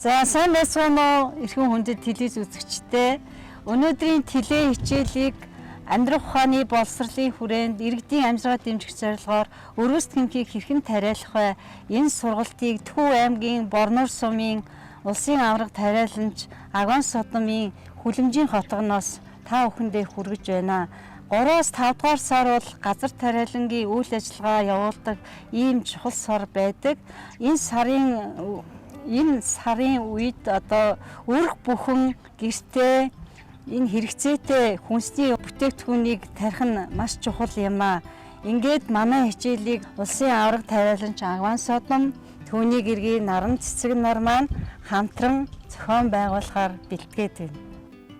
За сайн байцгаана уу эрхэм хүндэт телевиз үзэгчдээ. Өнөөдрийн теле хичээлийг амьдрах ухааны боловсролын хүрээнд иргэдийн амжиргаа дэмжих зорилгоор өргөс тэмхийг хэрхэн тариалах вэ? Энэ сургалтыг Төв аймгийн Борнуур сумын улсын аварга тариаланч Аган Содомын Хүлэмжийн хотгоноос та бүхэндээ хүргэж байна. 3-5 дугаар сар бол газар тариалангийн үйл ажиллагаа явуулдаг ийм чухал сар байдаг. Энэ сарын үед одоо өрх бүхэн гэртээ энэ хэрэгцээтэй хүнсний бүтээгдэхүүнийг тарих нь маш чухал юм аа. Ингээд манай хичээлийг улсын аварга тариаланч Аган Содом, түүний гэргийн наран цэцэг нар маань хамтран зохион байгуулахаар бэлтгээд байна.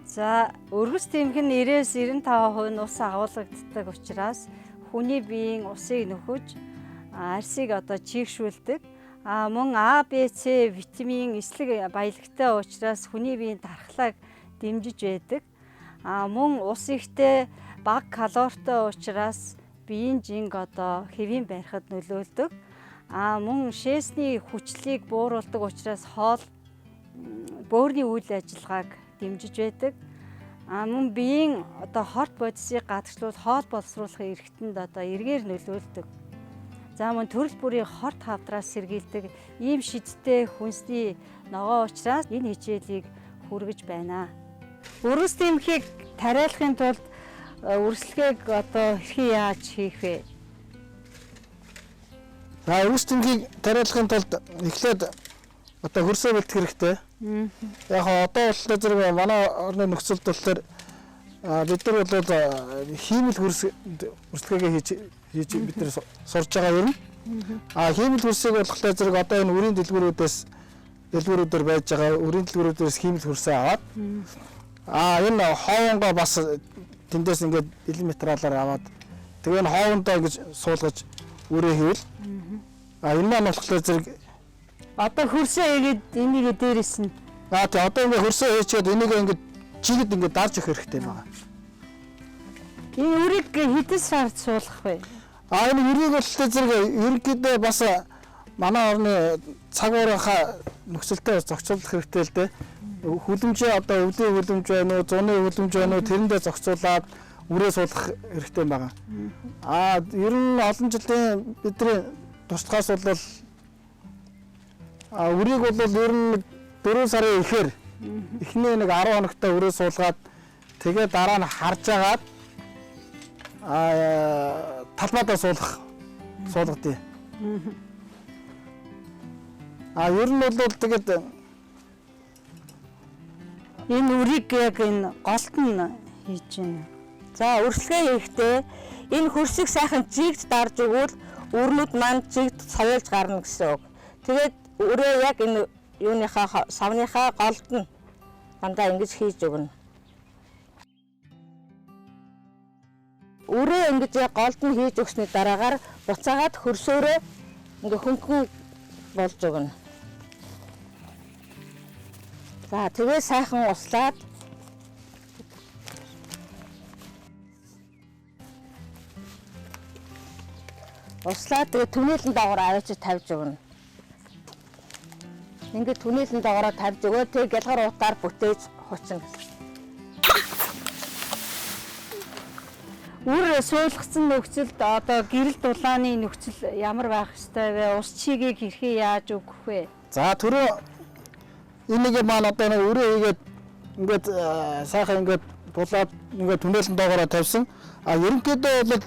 За өргөс тэмх нь 90-95% нь ус агуулгаддаг учраас хүний биеийн усыг нөхөж арсыг одоо чийгшүүлдэг. Мөн А, Б, С витамин эслэг баялагтай учраас хүний биеийн дархлааг дэмжиж байдаг. Мөн ус ихтэй бага калоритой учраас биеийн жинг одоо хэвийн барихад нөлөөлдөг. Мөн шээсний хүчлийг бууруулдаг учраас хоол бөөрийн үйл ажиллагааг дэмжиж байдаг. Мөн биеийн одоо хорт бодисыг гадагшлуул хоол боловсруулахын эрхтэнд одоо эргээр нөлөөлдөг. За мөн төрөл бүрийн хорт хавдраас сэргийлдэг ийм шидтэй хүнсний ногоо учраас энэ хичээлийг хүргэж байна. Өргөс тэмхийг тариалахын тулд үргэлжлэгийг одоо хэрхэн яаж хийх вэ? За өргөс тэмхийг тариалахын тулд эхлээд одоо хөрсөө бэлтгэх хэрэгтэй. Яг одоо бол зэрэг манай орны нөхцөлд болохоор бид нар бол хиймэл хөрсөлгөөгээ хийж бид нар сурж байгаа юм. Хиймэл хөрсийг болохоор зэрэг одоо энэ үрийн дэлгүүрүүдээр байж байгаа үрийн дэлгүүрүүдээс хиймэл хөрсөө аваад энэ хоовонгоо бас тэндээс ингээд миллиметралаар аваад тэгээ энэ хоовондоо ингэж суулгаж үрээ хийвэл энэ маань болохоор зэрэг одоо хөрсөө хийгээд энийг дээрээс нь тэгээ одоо ингээд хөрсөө хийчихэд энийг ингээд чигэд ингээд дарж өгөх хэрэгтэй байна. Энэ үрийг хэдэн сард суулгах вэ? Энэ үрийг бол зэрэг ерөнхийдөө бас манай орны цаг уурынхаа нөхцөлтэй зохицуулах хэрэгтэй л дээ. Хүлэмжээ одоо өвлийн хүлэмж байна уу, зуны хүлэмж байна уу тэрэндээ зохицуулаад үрээ суулгах хэрэгтэй байна. Ер нь олон жилийн бидний туршлагаас бол үрийг бол ер нь 4 сарын ихээр эхний нэг 10 хоногтой үрээ суулгаад тэгээ дараа нь харж агаад талбайдаа суулгадیں۔ Ер нь бол тэгээд энэ үрийг яг энэ голт нь хийж байна. За өрсөлгөө хийхдээ энэ хөрсийг сайхан жигд дарж өгвөл өрнүүд маань жигд соёолж гарна гэсэн үг. Тэгээд өрөө яг энэ юуныхаа савныхаа голд нь дандаа ингэж хийж өгнө. Өрөө ингэж яг голд нь хийж өгсөний дараагаар буцаагаад хөрсөөрөө ингээ хөнгөн болж өгнө. За тэгээ сайхан услаад тэгээ түнэлэн доогоор авчиж тавьж өгнө. Ингээд түнэлэн доогоор тавьж өгөө тэг гялгар утгаар бүтээж хуучна. Үр суулгацсан нөхцөлд одоо гэрэл дулааны нөхцөл ямар байх ёстой вэ? Ус чигийг хэрхэн яаж өгөх вэ? За түрүү энийг маань одоо нэг өрөө хийгээд ингээд сайхан ингээд дулаад ингээд түнэлэн доогоор тавьсан. Ерөнхийдөө бол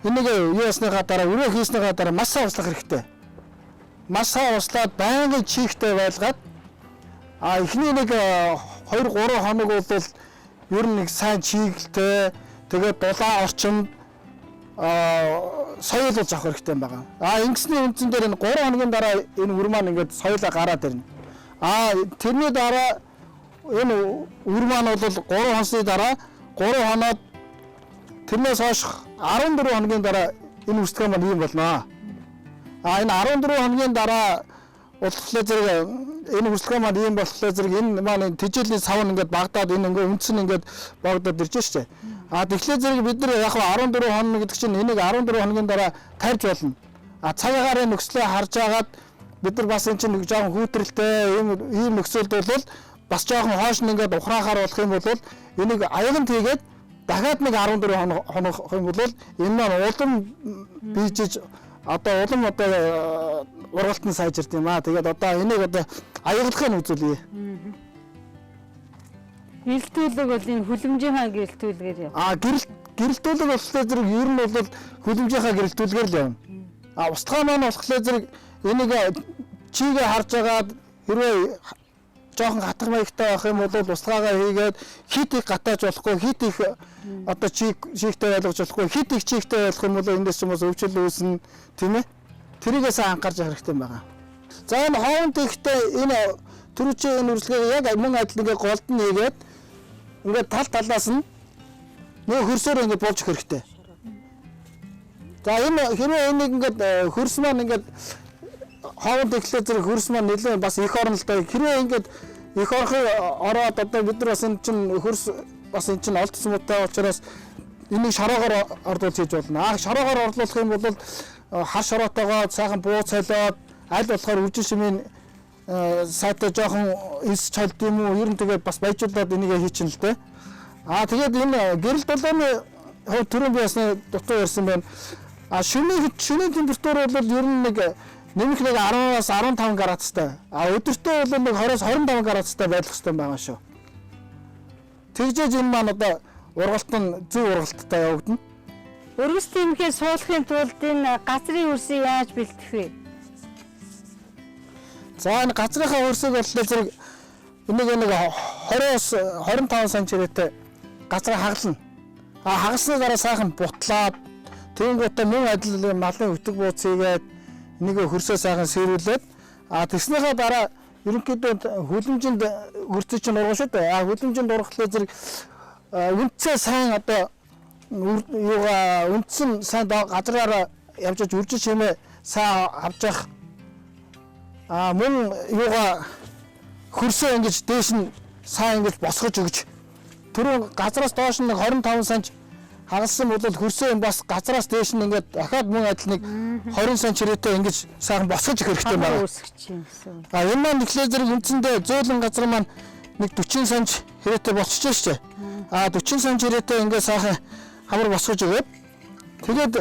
энийг юу ясныхаа дараа өрөө хийснийхаа дараа маш сайн услах хэрэгтэй. Маш сайн услаад байнгын чийгтэй байлгаад эхний нэг 2-3 хоног бол ер нь нэг сайн чийгэлтэй тэгээд дулаан орчинд соёлуулж авах хэрэгтэй юм байна. Ингэсний үндсэн дээр энэ 3 хоногийн дараа энэ үр маань ингээд соёлоо гараад ирнэ. Тэрний дараа энэ үр маань бол 3 хоносны дараа 3 хоноод тэрнээс хойш 14 хоногийн дараа энэ үрсэлгээ маань ийм болно. Энэ 14 хоногийн дараа болохоор зэрэг энэ үрсэлгээ маань ийм болохоор зэрэг энэ маань тэжээлийн сав нь ингээд багдаад энэ ингээд үндс нь ингээд багдаад ирж штэ. Тэгэхээр зэрэг бид нар яг 14 хоног гэдэг чинь энийг 14 хоногийн дараа тарьж болно. Цагаагаар нөхцлөө харж агаад бид нар бас энэ чинь нэг жоохон хүүтрэлтэй ийм нөхцөлд бол бас жоохон хоош нь ингээд ухраахаар болох юм бол энийг аяган тийгээд дахиад нэг 14 хоног юм бол энэ маань улам бийжиж одоо улам одоо ургалт нь сайжирд юм аа. Тэгээд одоо энийг одоо аяглахыг үзүүлье. Гэрэлтүүлэг бол энэ хүлэмжийнхаа гэрэлтүүлгээр яв. Гэрэлтүүлэг болохоор зэрэг ер нь бол хүлэмжийнхаа гэрэлтүүлгээр л явна. Устгай маань болохоор зэрэг энийг чигээ харж агаад хэрвээ жоохон хатах маягтай байх юм бол устгаагаа хийгээд хит их гатааж болохгүй, хит их одоо чигтэй байлгаж болохгүй, хит их чигтэй байх юм бол эндээс ч юм уу өвчл үүснэ, тийм ээ. Тэрийгээс анхаарч явах хэрэгтэй байгаа. За энэ хоовн тэгтээ энэ түрүүчийн энэ үржлэгээ яг мөн адил ингээ голд нь хийгээд ингээ талаас нь нөө хөрсөөр ингээ болж хэрэгтэй. За энэ хэрвээ энийг ингээ хөрс маань ингээ хоовн тэглээ зэрэг хөрс маань нэлээд бас их орнолтой. Хэрвээ ингээ их ороод одоо бид нар бас энэ чинь хөрс бас энэ чинь олдсон муутай учраас энийг шороогоор орлуулж хийж болно. Шороогоор орлуулах юм бол хар шороотойгоо сайхан буу цолиод аль болохоор үжин шимийн сайтай жоохон эс чолд юм уу ер нь тэгээд бас баяжуулаад энийг хийчихнэ л дээ. Тэгээд энэ гэрэл долооны хувь түрүүн би бас дутуу ярьсан байна. Шөнийн температур бол ер нь нэг нэмэх нэг 10-аас 15 градустай. Өдөртөө бол нэг 20-аас 25 градустай байх хэрэгтэй байгаа шүү. Тэгжээж энэ маань одоо ургалт нь зөв ургалттай явагдана. Өргөс тэмхээ суулгахын тулд энэ газрын хөрсийг яаж бэлтгэх вэ? За энэ газрынхаа хөрсийг болохоор зэрэг энийг нэг 20-аас 25 см-тэй газраа хагална. Хагалсны дараа сайхан бутлаад тэгэнгүүтээ мөн адил малын өтөг бууц хийгээд энийг хөрсөө сайхан сэрүүлээд тэгснийхаа дараа ерөнхийдөө хүлэмжинд хөрсөж чинь урган шүү дээ. Хүлэмжинд ургахлаа зэрэг үнцээ сайн одоо үндсэн сайн газраараа явж үржин шимээ сайн авч явах мөн хөрсөө ингэж дээш нь сайн ингэж босгож өгч түрүү газраас доош нь 25 см хагалсан бол хөрсөө бас газраас дээш нь ингээд дахиад мөн адил нэг 20 см-тэй ингэж сайхан босгож өгөх хэрэгтэй байна. Энэ маань тэгэхээр зэрэг үндсэндээ зөөлөн газар маань нэг 40 см хэрэг болчихж шүү дээ. 40 см хэрэг ингээд сайхан хамар босгож өгөөд тэгээд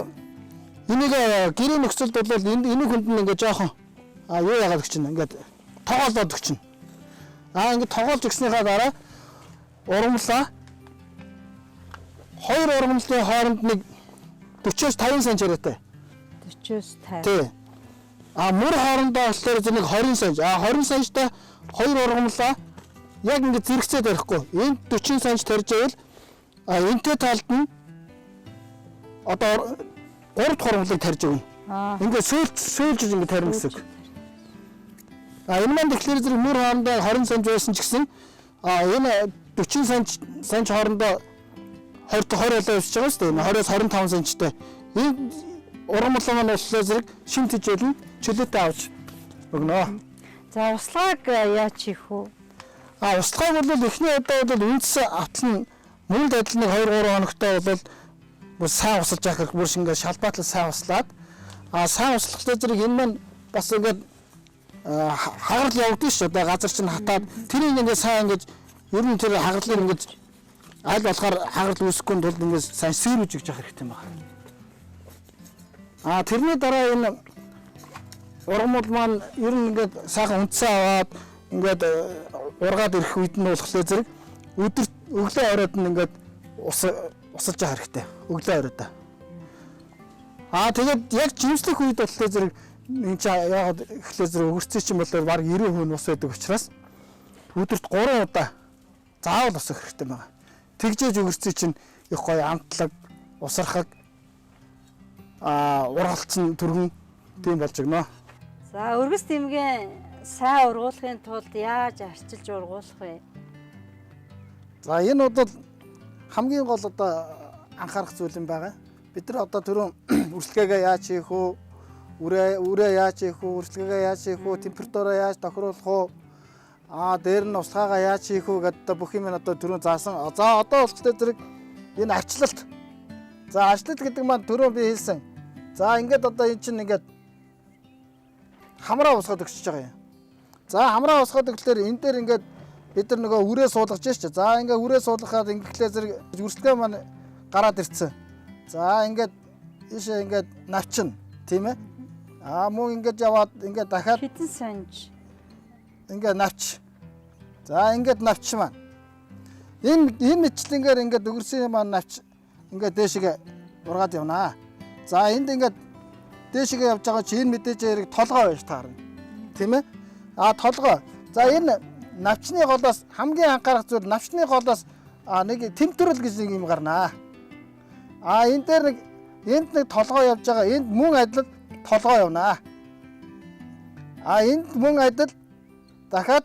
энийг гэрийн нөхцөлд бол энэ хүнд нь ингээд жоохон юу яагаад гэж чинь ингээд тоглоод өгч чинь. Ингээд тоглож өгснийхаа дараа ургамлаа хоёр ургамлын хооронд нэг 40-50 см-тэй. 40-50. Тий. Мөр хоорондоо болохоор нэг 20 см. 20 см-тай хоёр ургамлаа яг ингээд зэрэгцээ барихгүй. Энд 40 см тарьж байвал энтэй талд нь одоо 3 дахь ургамлыг тарьж өгнө. Ингээд сөөлж ингээд тарина гэсэн үг. Энэ маань тэгэхээр зэрэг мөр хоорондоо 20 см байсан ч гэсэн энэ 40 см хоорондоо 20 болоо өсөж байгаа шүү дээ. 20-оос 25 см-тэй. Энэ ургамлаа маань болохоор зэрэг шим тижээлэн чөлөөтэй авч өгнө. За услааг яаж хийх вэ? Услааг бол эхний удаа бол үндэс автал нь мөн адил нэг 2-3 хоногтой бол сайн усалж явах хэрэг бүр шингээ шалбаатлал сайн услаад сайн услахтай зэрэг энэ маань бас ингээд хагарал явагдаж шүү дээ. Газар чинь хатаад тэрийг ингээд сайн ингээд ер нь тэр хагарлыг ингээд аль болохоор хагарал үүсэхгүй тулд ингээд сайн сэрүүлж өгч явах хэрэгтэй байна. Тэрний дараа энэ ургамал маань ер нь ингээд сайхан унтсаа аваад ингээд ургаад ирэх үед нь болохоор зэрэг өдөрт өглөө оройд нь ингээд усалж явах хэрэгтэй. Өглөө оройд. Тэгээд яг жимслэх үед болохоор зэрэг энэ чи яагаад ихлээр зэрэг өгөрцөө чинь бол баг 90% ус байдаг учраас өдөрт 3 удаа заавал ус өгөх хэрэгтэй байна. Тэгжээж өгөрцөө чинь их гоё амтлаг, усархаг ургалцсан түргэн тийм болж өгнө. За өргөс тэмгээ сайн ургуулахын тулд яаж арчилж ургуулах вэ? За энэ бол хамгийн гол одоо анхаарах зүйл юм байгаа. Бид нар одоо түрүүн үрслэгээ яаж хийх вэ? Үрээ яаж хийх вэ? Үрслэгээ яаж хийх вэ? Температураа яаж тохируулах вэ? Дээр нь усгаагаа яаж хийх вэ гэдэг бүх юм одоо түрүүн заасан. За одоо болохоор зэрэг энэ арчлалт. За арчлалт гэдэг маань түрүүн би хэлсэн. За ингээд одоо эн чинь ингээд хамраа усгаад өгчөж байгаа юм. За хамраа усгаад өгөхлөөр энэ дээр ингээд бид нар нөгөө үрээ суулгаж шүү. За ингээд үрээ суулгахад ингээхлээр зэрэг үрсэлгээ маань гараад ирцэн. За ингээд ийшээ ингээд навчин тийм ээ. Мөн ингээд яваад ингээд дахиад Хитэн санж. ингээд навч. За ингээд навч маань. Энэ мэтлэнгээр ингээд өгөрсөн маань навч ингээд дээшгээ ургаад явнаа. За энд ингээд дээшгээ явж байгаа чи энэ мэдээж хэрэг толгой байж таарна. Тийм ээ? Толгой. За энэ навчны голоос хамгийн анхаарах зүйл навчны голоос нэг тэмтрэл гэж нэг юм гарнаа. Энэ дээр нэг энд нэг толгой явж байгаа. Энд мөн адил толгой явнаа. Энд мөн адил дахиад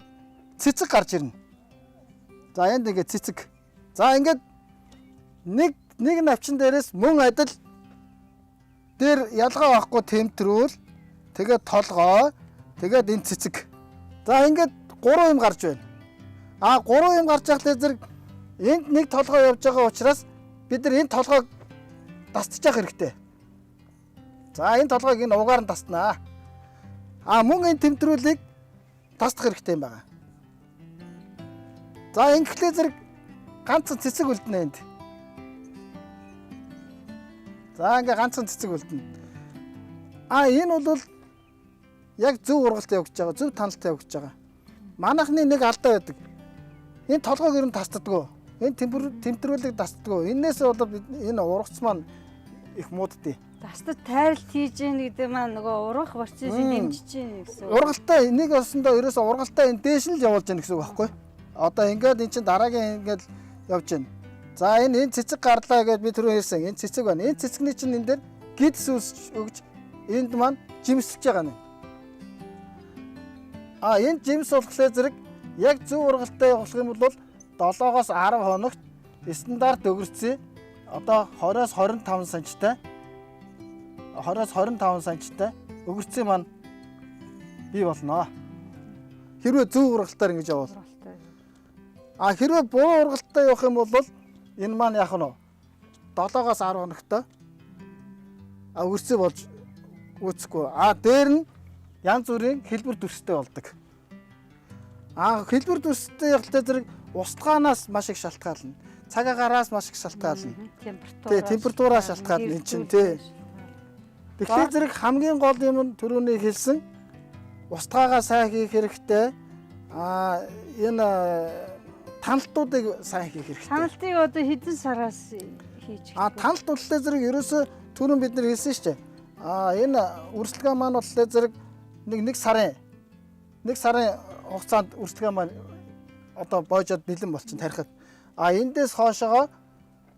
цэцэг гарч ирнэ. За энд ингээд цэцэг. За ингээд нэг навчин дээрээс мөн адил дээр ялгаа байхгүй тэмтрүүл тэгээд толгой тэгээд энэ цэцэг. За ингээд 3 юм гарч байна. 3 юм гарч байхлаа зэрэг энд нэг толгой явж байгаа учраас бид нар энэ толгойг дастчих хэрэгтэй. За энэ толгойг энэ угаар нь даснаа. Мөн энэ тэмтрүүлийг дастах хэрэгтэй юм байна. За ингэхлээр зэрэг ганцхан цэцэг үлдэнэ энд. За ингээ ганцхан цэцэг үлдэнэ. Энэ бол яг зөв ургалт явагдаж байгаа, зөв таналт явагдаж байгаа. Манайхны нэг алдаа байдаг. Энэ толгойг ер нь тасдаггүй. Энэ тэмтрүүлийг тасдаггүй. Энээс бол энэ ургац маань их мууддээ. Тастад тайралт хийж гин гэдэг маань нөгөө ургах процессыг дэмжиж гин гэсэн. Ургалтаа энийг олсондоо ерөөсөө ургалтаа энэ дээш нь л явуулж гин гэсэн үг байхгүй? Одоо ингээд эн чинь дараагийн ингээд явж гин. За энэ цэцэг гарлаа гэдээ би түрүү хэлсэн. Энэ цэцэг байна. Энэ цэцэгний чинь энэ дээр гидс өгж энд маань жимсэлж байгаа нь. Энэ жимс болохоор зэрэг яг зөв ургалтаа явуулах юм бол 7-оос 10 хоногт стандарт өгөрцөө одоо 20-оос 25 санттай 20-оос 25 санттай өгөрцөө маань бий болно. Хэрвээ зөв ургалтаар ингэж явуул. Хэрвээ буруу ургалтаа явах юм бол энэ маань яах нь 7-оос 10 хоногтой өгөрцөө болж үүсэхгүй. Дээр нь янз бүрийн хэлбэр төрстэй болдог. Хэлбэр төрстэй явахтай зэрэг устгаанаас маш их шалтгаална. Цаг агаараас маш их шалтгаална. Температураас шалтгаална энэ чинь тий. Тэгэхээр зэрэг хамгийн гол юм нь түрүүний хэлсэн устгаагаа сайн хийх хэрэгтэй. Энэ таналтуудыг сайн хийх хэрэгтэй. Таналтыг одоо хэдэн сараас хийж байгаа? Таналт болохоор зэрэг ерөөсөө түрүүн бид нар хэлсэн шүү дээ. Энэ үрсэлгээ маань болохоор зэрэг нэг сарын хугацаанд үрсэлгээ маань одоо боожод бэлэн болчихно тарихад. Эндээс хоошоо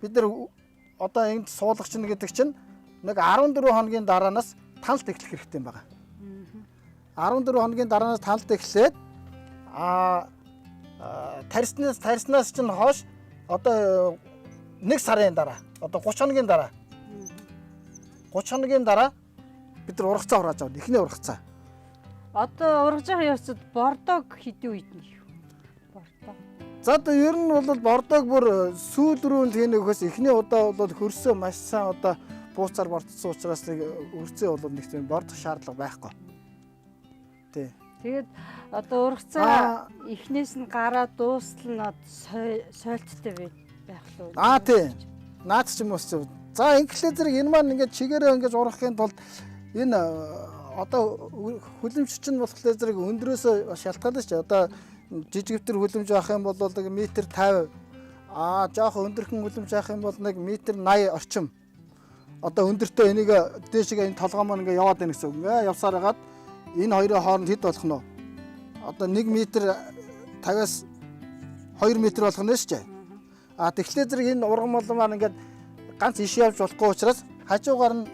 бид нар одоо энд суулгач нь гэдэг чинь нэг 14 хоногийн дараанаас таналт эхлэх хэрэгтэй юм байна. 14 хоногийн дараанаас таналт эхлээд тарснаас чинь хойш одоо 1 сарын дараа одоо 30 хоногийн дараа 30 хоногийн дараа бид нар ургацаа хурааж авна. Эхний ургацаа. Одоо ургаж байгаа явцад бордог хэдэн үед нь юу? Бордог. За одоо ер нь бол бордог бүр сүүл рүү тийм нөхөөс эхний удаа бол хөрсөө маш сайн одоо бууцаар бордсон учраас нэг өрцөө бол нэг тийм бордох шаардлага байхгүй. Тий. Тэгээд одоо ургацаа эхнээс нь гараад дуустал нь сойлттой байх лөө. Тий. Наад ч юм уус. За ингээдлээ зэрэг энэ маань ингээд чигээрээ ингээд ургахын тулд энэ одоо хүлэмж чинь болохоор зэрэг өндрөөсөө шалтгаална шүү дээ. Одоо жижигвтер хүлэмж авах юм бол нэг метр 50. Жоохон өндөрхөн хүлэмж авах юм бол нэг метр 80 орчим. Одоо өндөртөө энийг дээшгээ энэ толгой маань ингээд яваад байна гэсэн үг. Ингээ явсаар хагаад энэ хоёрын хооронд хэд болох нь вэ? Одоо 1 метр 50-аас 2 метр болох нь шүү дээ. Тэгэхээр зэрэг энэ урган мол маань ингээд ганц иш явж болохгүй учраас хажуугаар нь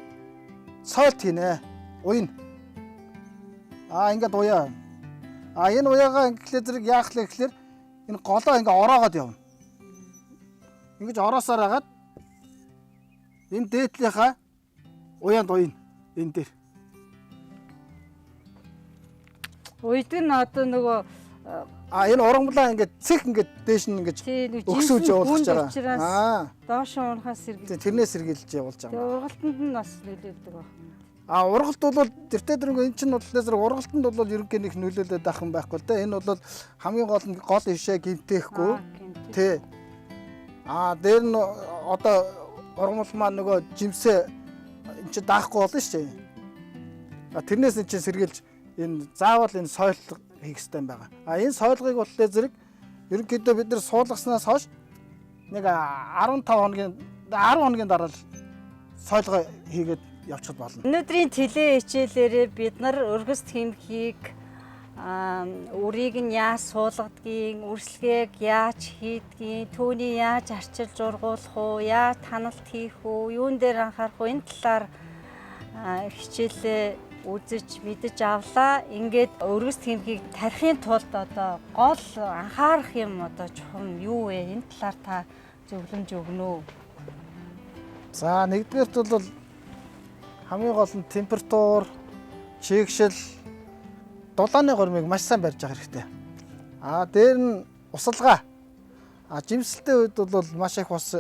сойлт хийнэ. Уян. Ингээд уяа. Энэ уяагаа ингээд зэрэг яах вэ гэхээр энэ голоо ингээд ороогоод явна. Ингэж ороосоор хагаад энэ дээдлийнхаа уяанд уян энэ дээр. Уйдаг нь одоо нөгөө энэ ургамлаа ингээд цэг ингээд дээш нь ингээд өгсөж явуулж байгаа. Доош уурхаас сэргийлж. Тэрнээс сэргийлж явуулж байгаа. Тэгээ ургалтанд нь бас нөлөөлдөг байна. Ургалт бол тэртээ дөрөнгө эн чинь бол лазер ургалтанд бол ерөнхийдөө их нөлөөлөд байх юм байхгүй л да. Энэ бол хамгийн гол ишээ гимтээхгүй. Тий. Дээр нь одоо ургамал маань нөгөө жимсээ эн чинь даахгүй болно шүү дээ. Тэрнээс эн чинь сэргийлж энэ заавал энэ сойлго хийх хэрэгтэй байгаа. Энэ сойлгыг бол зэрэг ерөнхийдөө бид нар суулгаснаас хойш нэг 10 хоногийн дараа л сойлгоо хийгээд явчихад болно. Өнөөдрийн теле хичээлээрээ бид нар өргөс тэмхийг үрийг нь яаж суулгадгийг, үрслэгийг яаж хийдгийг, түүний яаж арчилж ургуулах уу, яаж таналт хийх үү, юун дээр анхаарах уу энэ талаар хичээлээ үзэж мэдэж авлаа. Ингээд өргөс тэмхийг тарихын тулд одоо гол анхаарах юм одоо чухам юу вэ? Энэ талаар та зөвлөмж өгнө үү? За нэгдүгээрт бол хамгийн гол нь температур, чигшил, дулааны гормыг маш сайн барьж авах хэрэгтэй. Дээр нь усалгаа. Жимсэлтэй үед бол маш их ус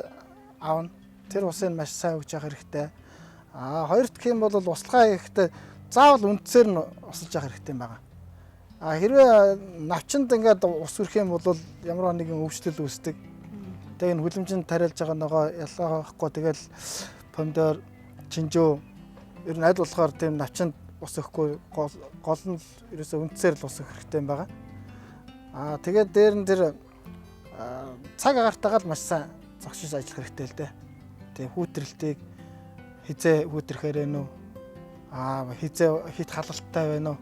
аавна. Тэр усыг маш сайн өгч явах хэрэгтэй. Хоёр дахь юм бол усалгаа хийхдээ заавал үндсээр нь усалж явах хэрэгтэй юм байна. Хэрвээ навчинд ингээд ус өрөх юм бол ямар нэгэн өвчлөл үүсдэг. Тэгээ энэ хүлэмжинд тариалж байгаа нөгөө ялгаахгүй тэгэл помидор, чинжөө ер нь аль болохоор тийм навчинд ус өгөхгүй гол нь ерөөсөө үндсээр л ус өгөх хэрэгтэй юм байна. Тэгээд дээр нь тэр цаг агартаагаа л маш сайн зогсож ажиллах хэрэгтэй л дээ. Тэгээ хүүтрэлтийг хизээ хүүтрэхээр байна уу? Хизээ хит халалттай байна уу?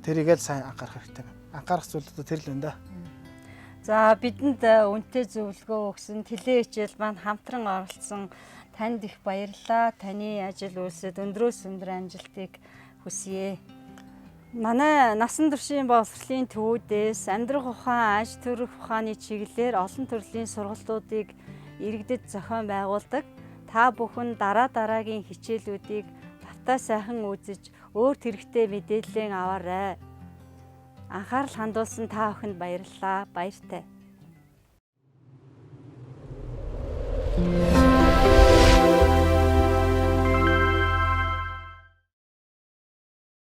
Тэрийг л сайн анхаарах хэрэгтэй байна. Анхаарах зүйлүүд тэр л байна да. За бидэнд үнэтэй зөвлөгөө өгсөн теле хичээл маань хамтран оролцсон танд их баярлалаа. Таны ажил үйлсэд өндрөөс өндөр амжилтыг хүсье. Манай насан туршийн боловсролын төвүүдээс амьдрах ухаан, аж төрөх ухааны чиглэлээр олон төрлийн сургалтуудыг иргэдэд зохион байгуулдаг. Та бүхэн дараагийн хичээлүүдийг тавтаа сайхан үзэж өөрт хэрэгтэй мэдээлэл аваарай. Анхаарал хандуулсан та бүхэнд баярлалаа. Баяртай.